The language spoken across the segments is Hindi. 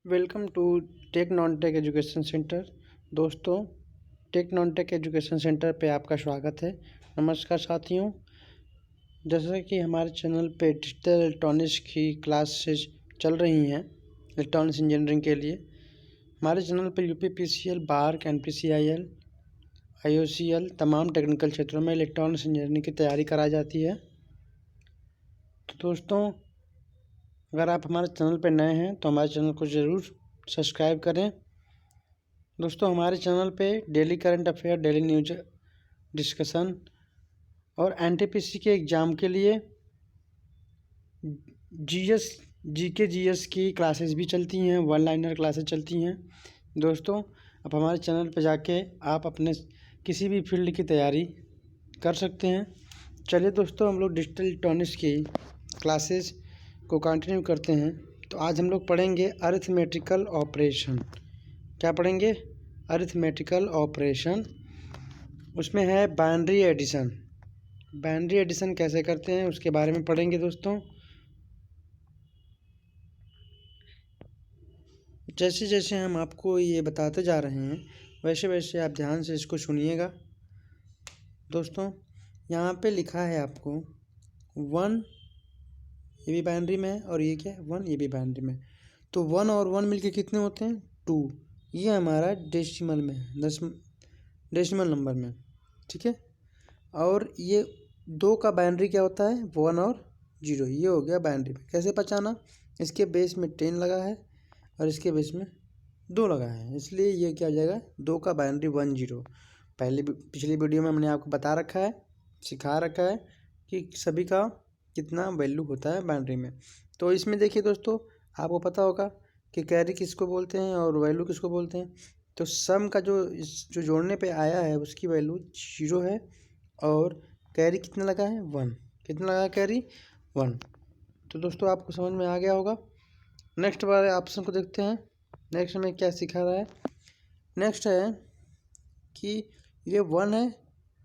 Welcome to tech non tech education centre. दोस्तों, tech non tech education centre पे आपका स्वागत है। नमस्कार साथियों, जैसा कि हमारे चैनल पे डिजिटल इलेक्ट्रॉनिक्स की क्लासेस चल रही हैं इलेक्ट्रॉनिक्स इंजीनियरिंग के लिए। हमारे चैनल पे यूपीपीसीएल, बार्क, एनपीसीआईएल, आईओसीएल तमाम टेक्निकल क्षेत्रों में इलेक्ट्रॉनिक्स इंजीनियरिंग की तैयारी कराई जाती है। तो दोस्तों, अगर आप हमारे चैनल पर नए हैं तो हमारे चैनल को ज़रूर सब्सक्राइब करें। दोस्तों, हमारे चैनल पे daily current affair, daily news discussion और एनटीपीसी के एग्ज़ाम के लिए जीएस की क्लासेस भी चलती हैं, वन लाइनर क्लासेस चलती हैं। दोस्तों, अब हमारे चैनल पर जाके आप अपने किसी भी फील्ड की तैयारी कर सकते हैं। चलिए दोस्तों, हम लोग डिजिटल इलेक्ट्रॉनिक्स की क्लासेस को कंटिन्यू करते हैं। तो आज हम लोग पढ़ेंगे अरिथमेटिकल ऑपरेशन। क्या पढ़ेंगे? Arithmetical operation. उसमें है बाइनरी एडिशन। बाइनरी एडिशन कैसे करते हैं उसके बारे में पढ़ेंगे दोस्तों। जैसे जैसे हम आपको ये बताते जा रहे हैं वैसे वैसे आप ध्यान से इसको सुनिएगा। दोस्तों, यहाँ पे लिखा है आपको 1, ये भी बाइनरी में है, और ये क्या है 1, ये भी बाइनरी में। तो 1 और 1 मिलके कितने होते हैं? 2। ये हमारा डेसिमल में है, डेसिमल नंबर में, ठीक है। और ये 2 का बाइनरी क्या होता है? 1 और 0। ये हो गया बाइनरी में। कैसे पहचाना? इसके बेस में 10 लगा है और इसके बेस में 2 लगा है, इसलिए ये क्या हो जाएगा? 2 का बाइनरी 1 0। पिछली वीडियो में मैंने आपको बता रखा है, सिखा रखा है कि सभी का कितना वैल्यू होता है बाइनरी में। तो इसमें देखिए दोस्तों, आपको पता होगा कि कैरी किसको बोलते हैं और वैल्यू किसको बोलते हैं। तो सम का जो जोड़ने पे आया है उसकी वैल्यू 0 है और कैरी कितना लगा है? 1। कितना लगा है कैरी? 1। तो दोस्तों, आपको समझ में आ गया होगा। नेक्स्ट वाले ऑप्शन को देखते हैं। नेक्स्ट में क्या सिखा रहा है? नेक्स्ट है कि ये 1 है,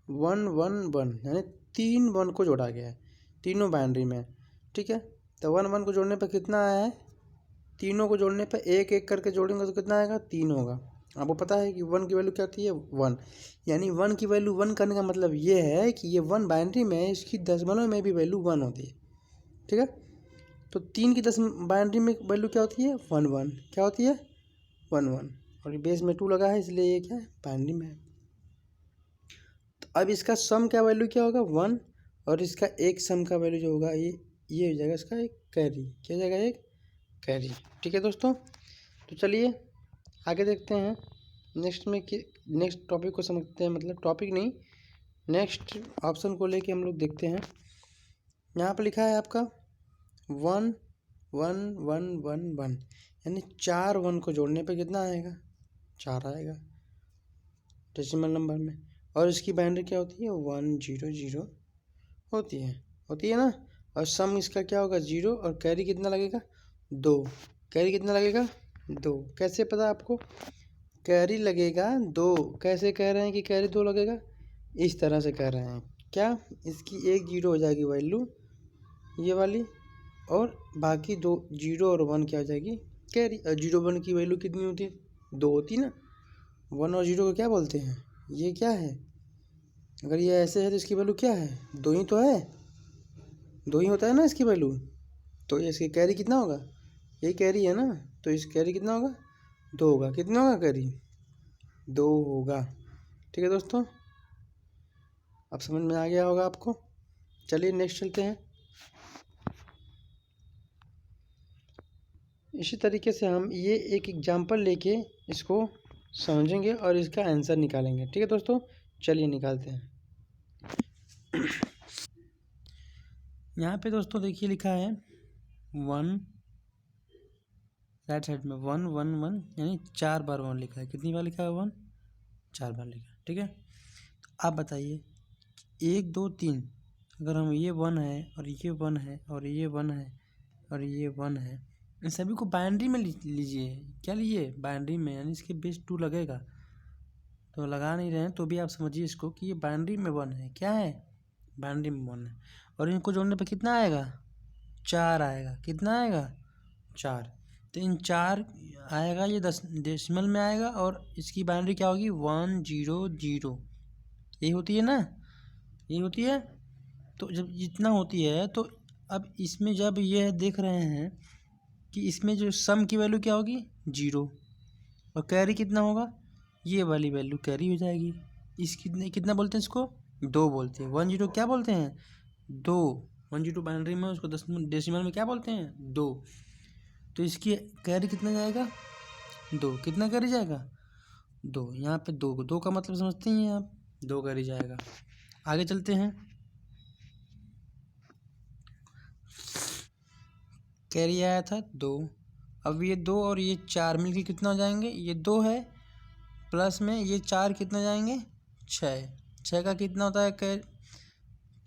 1 1 1, यानी 3 1 को जोड़ा गया है तीनों बाइनरी में, ठीक है। तो 1 1 को जोड़ने पर कितना आया है? तीनों को जोड़ने पर एक एक करके जोड़ेंगे तो कितना आएगा? 3 होगा। आपको पता है कि 1 की वैल्यू क्या होती है? 1। यानी 1 की वैल्यू 1 करने का मतलब ये है कि ये 1 बाइनरी में, इसकी दशमलव में भी वैल्यू 1 होती है, ठीक है। तो 3 की बाइनरी में वैल्यू क्या होती है? 1 1। क्या होती है? 1 1। और बेस में 2 लगा है, इसलिए ये क्या है? बाइनरी में है। तो अब इसका सम क्या वैल्यू क्या होगा? 1। और इसका एक सम का वैल्यू जो होगा ये हो जाएगा इसका एक कैरी। क्या हो जाएगा? एक कैरी, ठीक है दोस्तों। तो चलिए आगे देखते हैं। नेक्स्ट टॉपिक को समझते हैं, मतलब टॉपिक नहीं, नेक्स्ट ऑप्शन को लेके हम लोग देखते हैं। यहाँ पर लिखा है आपका 1 1 1 1 1, यानी 4 1 को जोड़ने पे कितना आएगा? 4 आएगा डेसिमल नंबर में। और इसकी बाइनरी क्या होती है? 1 0 0 होती है ना। और सम इसका क्या होगा? 0। और कैरी कितना लगेगा? 2। कैरी कितना लगेगा? 2। कैसे पता आपको? कैरी लगेगा 2। कैसे कह रहे हैं कि कैरी 2 लगेगा? इस तरह से कह रहे हैं। क्या? इसकी एक 0 हो जाएगी वैल्यू, ये वाली, और बाकी 2 0 और 1 क्या हो जाएगी? कैरी। और 0 1 की वैल्यू कितनी होती है? 2 होती ना। 1 और 0 को क्या बोलते हैं? ये क्या है? अगर ये ऐसे है तो इसकी वैल्यू क्या है? 2 ही तो है, 2 ही होता है ना इसकी वैल्यू। तो ये इसकी कैरी कितना होगा? ये कैरी है ना, तो इस कैरी कितना होगा? 2 होगा। कितना होगा कैरी? 2 होगा, ठीक है दोस्तों। अब समझ में आ गया होगा आपको। चलिए नेक्स्ट चलते हैं। इसी तरीके से हम ये एक एग्जांपल लेके इसको समझेंगे और इसका आंसर निकालेंगे, ठीक है दोस्तों। चलिए निकालते हैं। यहाँ पे दोस्तों देखिए लिखा है 1, राइट साइड में 1 1 1, यानी 4 बार 1 लिखा है। कितनी बार लिखा है? 1 4 बार लिखा है, ठीक है। तो आप बताइए 1 2 3, अगर हम ये 1 है और ये 1 है और ये 1 है और ये 1 है, इन सभी को बाइनरी में लीजिए। क्या लीजिए? बाइनरी में, यानी इसके बेस 2 लगेगा। तो लगा नहीं रहे हैं तो भी आप समझिए इसको कि ये बाइनरी में 1 है। क्या है? बाइनरी में 1 है। और इनको जोड़ने पे कितना आएगा? 4 आएगा। कितना आएगा? 4। तो इन 4 आएगा, ये 10 डेसिमल में आएगा और इसकी बाइनरी क्या होगी 100, ये होती है ना, ये होती है। तो जब जितना होती है तो अब इसमें जब ये देख रहे हैं कि इसमें जो सम की वैल्यू क्या होगी 0 और कैरी कितना होगा, ये वाली वैल्यू कैरी हो जाएगी। इस कितना बोलते हैं इसको 2 बोलते हैं। 10 क्या बोलते हैं 2, 10 बाइनरी में उसको डेसिमल में क्या बोलते हैं 2। तो इसकी कैरी कितना जाएगा 2, कितना कैरी जाएगा 2। यहाँ पे 2 का मतलब समझते हैं आप, 2 कैरी जाएगा। आगे चलते हैं, कैरी आया था 2। अब ये 2 और ये 4 मिलके कितना हो जाएंगे, ये 2 है प्लस में ये 4 कितना जाएंगे 6। 6 का कितना होता है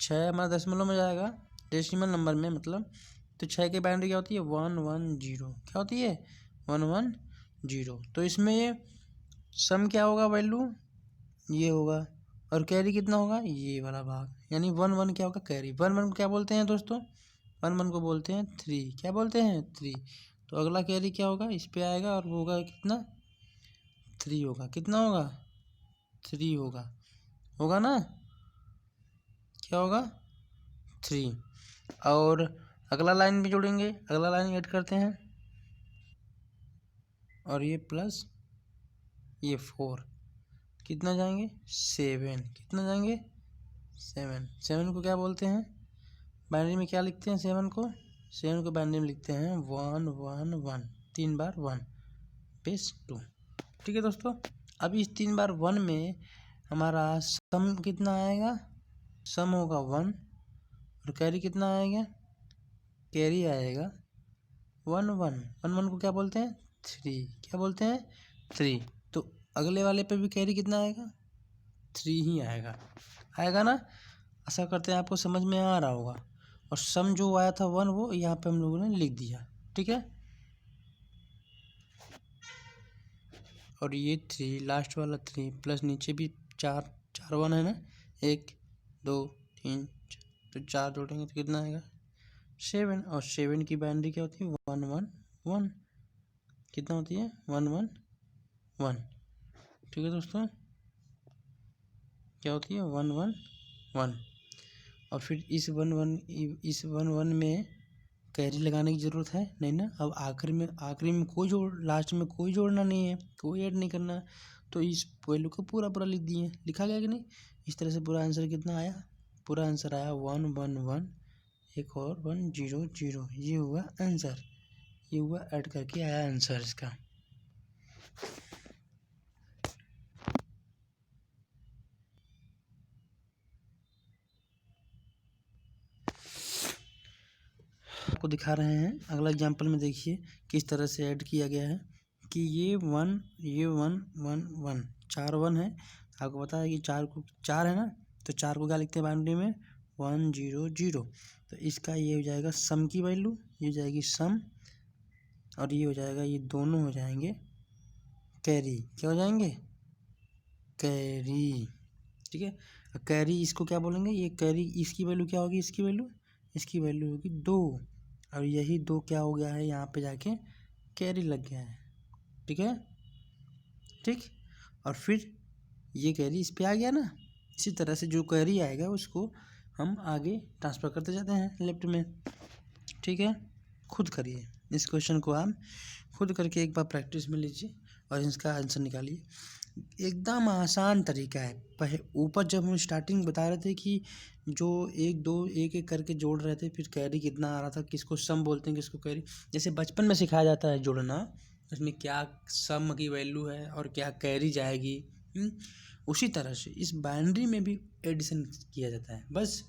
6 हमारा दशमलव में जाएगा, डेसिमल नंबर में मतलब। तो 6 की बाइनरी क्या होती है 110, क्या होती है 110। तो इसमें ये सम क्या होगा वैल्यू ये होगा और कैरी कितना होगा ये वाला भाग, यानी 1 क्या होगा कैरी। 1 को क्या बोलते हैं दोस्तों 1 को बोलते हैं 3, क्या बोलते हैं 3। तो अगला कैरी क्या होगा इस पे आएगा और वो होगा कितना 3 होगा, कितना होगा 3 होगा ना, क्या होगा 3। और अगला लाइन भी जोड़ेंगे, अगला लाइन ऐड करते हैं और ये प्लस ये 4 कितना जाएंगे 7, कितना जाएंगे 7 को क्या बोलते हैं बाइनरी में, क्या लिखते हैं 7 को बाइनरी में लिखते हैं 1 1 1, 3 बार 1 बेस 2। ठीक है दोस्तों, अब इस 3 बार 1 में हमारा सम कितना आएगा, सम होगा 1 और कैरी कितना आएगा, कैरी आएगा 1 1 1 1 को क्या बोलते हैं 3, क्या बोलते हैं 3। तो अगले वाले पे भी कैरी कितना आएगा 3 ही आएगा ना। आशा करते हैं आपको समझ में आ रहा होगा। और सम जो आया था 1 वो यहाँ पे हम लोगों ने लिख दिया, ठीक है। और ये 3 लास्ट वाला 3 प्लस नीचे भी 4 1 है ना, 1 2 3 तो 4 जोड़ेंगे तो कितना आएगा 7। और 7 की बाइनरी क्या होती है 1 1 1, कितना होती है 1 1 1। ठीक है दोस्तों, क्या होती है 1 1 1। और फिर इस 1 1 में कैरी लगाने की ज़रूरत है नहीं ना। अब आखिरी में कोई जोड़, लास्ट में कोई जोड़ना नहीं है, कोई ऐड नहीं करना। तो इस वैल्यू को पूरा लिख दिए, लिखा गया कि नहीं। इस तरह से पूरा आंसर कितना आया, पूरा आंसर आया 1 1 1, एक और 1 0 0। ये हुआ आंसर, ये हुआ ऐड करके आया आंसर इसका। आपको दिखा रहे हैं अगला एग्जांपल में, देखिए किस तरह से ऐड किया गया है कि ये 1 1 1 4 1 है। आपको पता है कि 4 है ना, तो 4 को क्या लिखते हैं बाइनरी में 1 0 0। तो इसका ये हो जाएगा सम की वैल्यू, ये हो जाएगी सम और ये हो जाएगा, ये दोनों हो जाएंगे कैरी, क्या हो जाएंगे कैरी। ठीक है, कैरी इसको क्या बोलेंगे, ये कैरी इसकी वैल्यू क्या होगी, इसकी वैल्यू होगी 2 और यही 2 क्या हो गया है यहाँ पे जाके कैरी लग गया है। ठीक है, ठीक। और फिर ये कैरी इस पे आ गया ना, इसी तरह से जो कैरी आएगा उसको हम आगे ट्रांसफ़र करते जाते हैं लेफ्ट में। ठीक है, खुद करिए इस क्वेश्चन को, आप खुद करके एक बार प्रैक्टिस में लीजिए और इसका आंसर निकालिए। एकदम आसान तरीका है। ऊपर जब हम स्टार्टिंग बता रहे थे कि जो 1 2 एक करके जोड़ रहे थे, फिर कैरी कितना आ रहा था, किसको सम बोलते हैं किसको कैरी, जैसे बचपन में सिखाया जाता है जोड़ना, उसमें क्या सम की वैल्यू है और क्या कैरी जाएगी। उसी तरह से इस बाइनरी में भी एडिशन किया जाता है। बस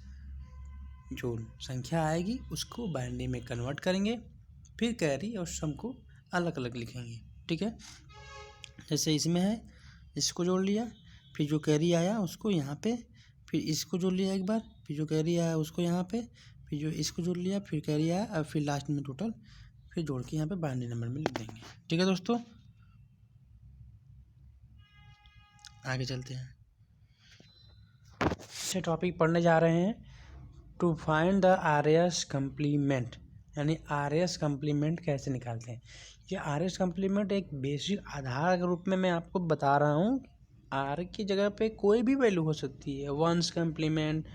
जो संख्या आएगी उसको बाइनरी में कन्वर्ट करेंगे, फिर कैरी और सम को अलग अलग लिखेंगे। ठीक है, जैसे इसमें है, इसको जोड़ लिया, फिर जो कैरी आया उसको यहाँ पे, फिर इसको जोड़ लिया एक बार, फिर जो कैरी आया उसको यहाँ पे, फिर जो इसको जोड़ लिया, फिर कैरी आया और फिर लास्ट में टोटल फिर जोड़ के यहाँ पे बाइनरी नंबर में लिख देंगे। ठीक है दोस्तों, आगे चलते हैं। से टॉपिक पढ़ने जा रहे हैं, to find the R S complement, यानी आर एस कम्प्लीमेंट कैसे निकालते हैं। ये आर एस कम्प्लीमेंट एक बेसिक आधार के रूप में मैं आपको बता रहा हूँ। आर की जगह पे कोई भी वैल्यू हो सकती है, 1's complement,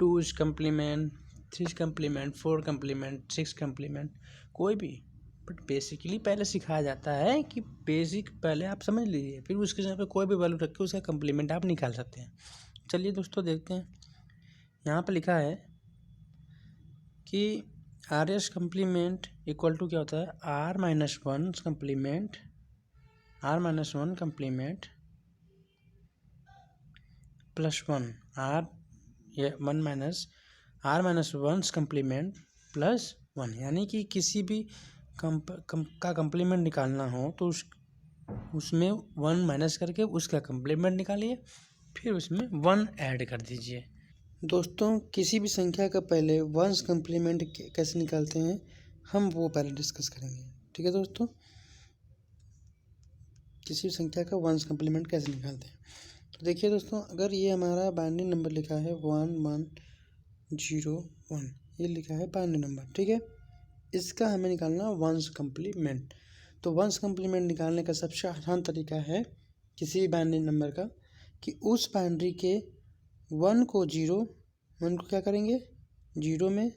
2's complement, 3's complement, 4 complement, 6 complement, कोई भी। बट बेसिकली पहले सिखाया जाता है कि बेसिक पहले आप समझ लीजिए, फिर उसके जगह पे कोई भी वैल्यू रख के उसका कम्प्लीमेंट आप निकाल सकते हैं। चलिए दोस्तों देखते हैं, यहाँ पर लिखा है कि R S complement equal to क्या होता है, R minus one complement, R minus one complement plus one, R ये one minus R minus one complement plus one. यानी कि किसी भी का कम्प्लीमेंट निकालना हो तो उसमें वन माइनस करके उसका कम्प्लीमेंट निकालिए, फिर उसमें वन ऐड कर दीजिए। दोस्तों किसी भी संख्या का पहले वंस कम्प्लीमेंट कैसे निकालते हैं हम वो पहले डिस्कस करेंगे, ठीक है दोस्तों। किसी भी संख्या का वंस कम्प्लीमेंट कैसे निकालते हैं, तो देखिए दोस्तों, अगर ये हमारा बाइनरी नंबर लिखा है 1 1 0 1, ये लिखा है बाइनरी नंबर, ठीक है। इसका हमें निकालना वंस कम्प्लीमेंट। तो वंस कम्प्लीमेंट निकालने का सबसे आसान तरीका है किसी भी बाइनरी नंबर का कि उस बाइनरी के वन को क्या करेंगे 0 में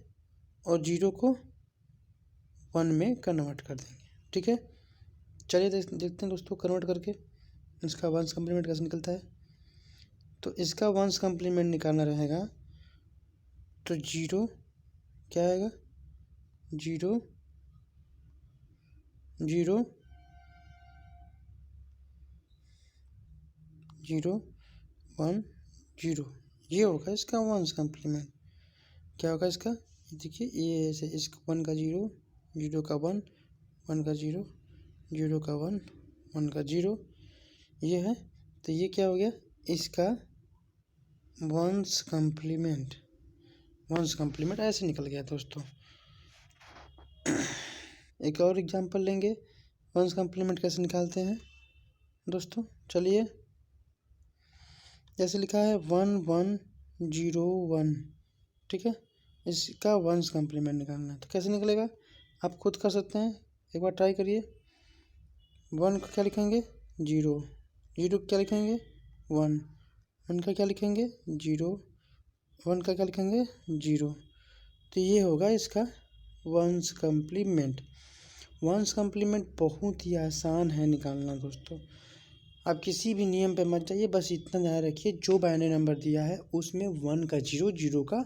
और 0 को 1 में कन्वर्ट कर देंगे, ठीक है। चलिए देखते हैं दोस्तों कन्वर्ट करके इसका वंस कम्प्लीमेंट कैसे निकलता है। तो इसका वंस कम्प्लीमेंट निकालना रहेगा तो 0 क्या आएगा, 0 0 0 1 0, ये होगा इसका वंस कम्प्लीमेंट। क्या होगा इसका, देखिए ये ऐसे, इसका 1 का 0, 0 का 1, 1 का 0, 0 का 1, 1 का 0, ये है। तो ये क्या हो गया, इसका वंस कम्प्लीमेंट। वंस कम्प्लीमेंट ऐसे निकल गया दोस्तों। एक और एग्जांपल लेंगे वंस कम्प्लीमेंट कैसे निकालते हैं दोस्तों। चलिए, जैसे लिखा है 1 1 0 1, ठीक है। इसका वंस कम्प्लीमेंट निकालना है तो कैसे निकलेगा आप खुद कर सकते हैं, एक बार ट्राई करिए। 1 को क्या लिखेंगे 0, 0 को क्या लिखेंगे 1, 1 का क्या लिखेंगे 0, 1 का क्या लिखेंगे 0। तो ये होगा इसका वंस कम्प्लीमेंट। वंस कम्प्लीमेंट बहुत ही आसान है निकालना दोस्तों। आप किसी भी नियम पे मत जाइए, बस इतना ध्यान रखिए जो बाइनरी नंबर दिया है उसमें 1 का 0, 0 का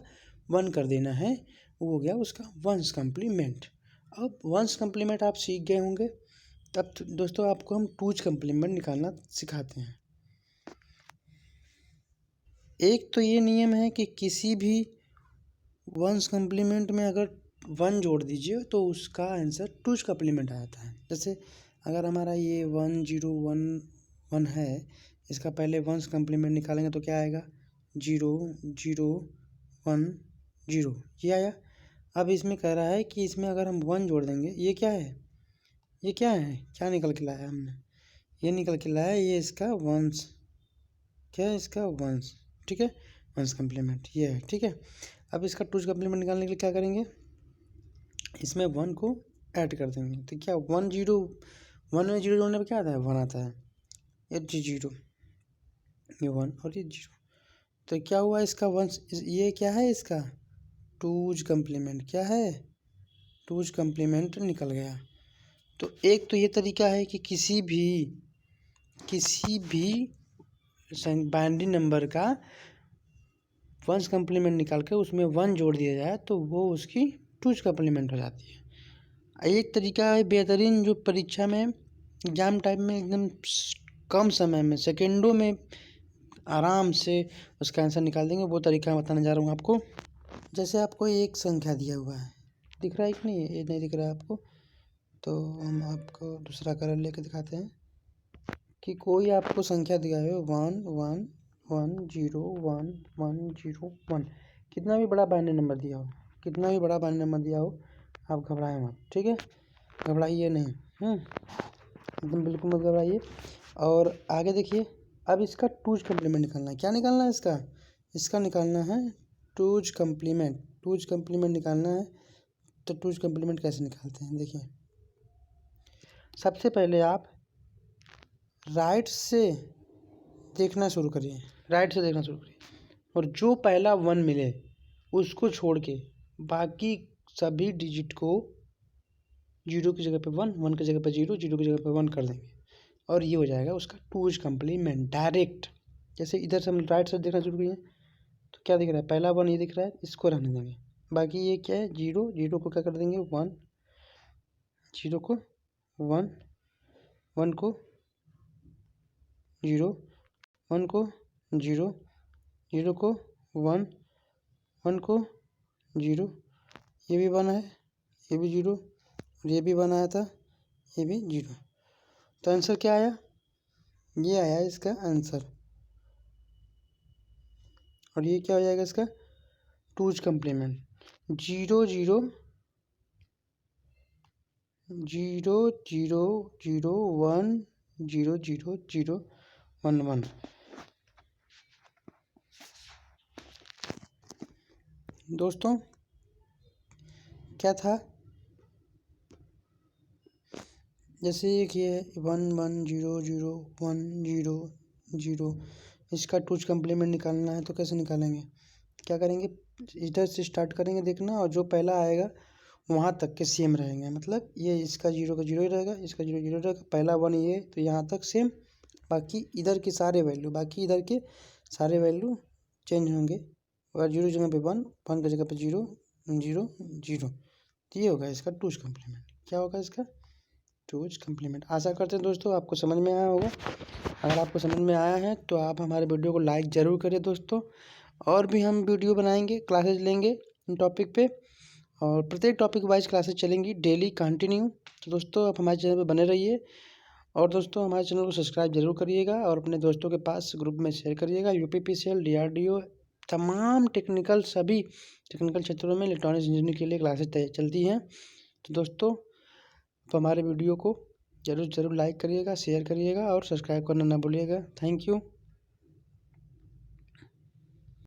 1 कर देना है, वो हो गया उसका वंस कम्प्लीमेंट। अब वंस कम्प्लीमेंट आप सीख गए होंगे, तब दोस्तों आपको हम 2's कम्प्लीमेंट निकालना सिखाते हैं। एक तो ये नियम है कि किसी भी वंस कम्प्लीमेंट में अगर 1 जोड़ दीजिए तो उसका आंसर 2's कम्प्लीमेंट आ जाता है। जैसे अगर हमारा ये 1 0 1 1 है, इसका पहले वंस कम्प्लीमेंट निकालेंगे तो क्या आएगा 0 0 1 0, ये आया। अब इसमें कह रहा है कि इसमें अगर हम 1 जोड़ देंगे, ये क्या है, ये क्या है, क्या निकल के लाया हमने, ये निकल के लाया ये इसका वंस, क्या है इसका वंस, ठीक है। वंस कम्प्लीमेंट ये है, ठीक है। अब इसका 2's कम्प्लीमेंट निकालने के लिए क्या करेंगे, इसमें 1 को ऐड कर देंगे। तो क्या 1 0 1 में 0 जोड़ने पर क्या आता है 1 आता है, ये 0, ये 1 और ये 0। तो क्या हुआ इसका वंस, ये क्या है इसका 2's कम्प्लीमेंट, क्या है 2's कम्प्लीमेंट निकल गया। तो एक तो ये तरीका है कि किसी भी बाइनरी नंबर का वंस कम्प्लीमेंट निकाल के उसमें 1 जोड़ दिया जाए तो वो उसकी 2's कम्प्लीमेंट हो जाती है। एक तरीका है बेहतरीन जो परीक्षा में एग्जाम टाइम में एकदम कम समय में सेकेंडों में आराम से उसका आंसर निकाल देंगे, वो तरीका मैं बताने जा रहा हूँ आपको। जैसे आपको एक संख्या दिया हुआ है, दिख रहा है कि नहीं, ये नहीं दिख रहा है आपको, तो हम आपको दूसरा कलर लेके दिखाते हैं कि कोई आपको संख्या दिया है 1 1 1 0 1 1 0 1, कितना भी बड़ा बाइनरी नंबर दिया हो, कितना भी बड़ा बाइनरी नंबर दिया हो, आप घबराएं मत, ठीक है, घबराइए नहीं, एकदम बिल्कुल मत घबराइए। और आगे देखिए, अब इसका 2's कम्प्लीमेंट निकालना है। क्या निकालना है इसका निकालना है 2's कम्प्लीमेंट। 2's कम्प्लीमेंट निकालना है तो 2's कम्प्लीमेंट कैसे निकालते हैं देखिए, सबसे पहले आप राइट से देखना शुरू करिए, और जो पहला 1 मिले उसको छोड़ के बाकी सभी डिजिट को 0 की जगह पे 1, 1 की जगह पे 0, 0 की जगह पे 1 कर देंगे और ये हो जाएगा उसका 2's कम्प्लीमेंट डायरेक्ट। जैसे इधर से हम राइट से देखना शुरू किए तो क्या दिख रहा है, पहला 1 ये दिख रहा है, इसको रहने देंगे। बाकी ये क्या है, 0, 0 को क्या कर देंगे 1, 0 को 1, 1 को 0, 1 को 0, 0 को 1, 1 को 0, ये भी 1 है, ये भी 0, ये भी 1 आया था, ये भी 0। तो आंसर क्या आया, ये आया इसका आंसर। और ये क्या हो जाएगा इसका 2's कम्प्लीमेंट। 0, 0, 0, 0, 0, 1, 0, 0, 0, 1, 1। दोस्तों क्या था, जैसे एक ये 1, 1, 0, 0, 1, 0, 0, इसका 2's कम्प्लीमेंट निकालना है तो कैसे निकालेंगे, क्या करेंगे, इधर से स्टार्ट करेंगे देखना, और जो पहला आएगा वहाँ तक के सेम रहेंगे। मतलब ये इसका 0 का 0 ही रहेगा, इसका 0 0 रहेगा, पहला 1 ये तो यहाँ तक सेम, बाकी इधर के सारे वैल्यू चेंज होंगे। अगर 0 जगह पे 1, 1 की जगह पे 0, 0, 0, ये होगा इसका 2's कम्प्लीमेंट। क्या होगा इसका 2's कम्प्लीमेंट। आशा करते हैं दोस्तों आपको समझ में आया होगा। अगर आपको समझ में आया है तो आप हमारे वीडियो को लाइक ज़रूर करें दोस्तों। और भी हम वीडियो बनाएंगे, क्लासेज लेंगे इन टॉपिक पे, और प्रत्येक टॉपिक वाइज क्लासेज चलेंगी डेली कंटिन्यू। तो दोस्तों आप हमारे चैनल पे बने रहिए, और दोस्तों हमारे चैनल को सब्सक्राइब जरूर करिएगा और अपने दोस्तों के पास ग्रुप में शेयर करिएगा। UPPCL, DRDO तमाम सभी टेक्निकल क्षेत्रों में इलेक्ट्रॉनिक्स इंजीनियरिंग के लिए क्लासेज चलती हैं। तो दोस्तों तो हमारे वीडियो को ज़रूर लाइक करिएगा, शेयर करिएगा और सब्सक्राइब करना ना भूलिएगा। Thank you.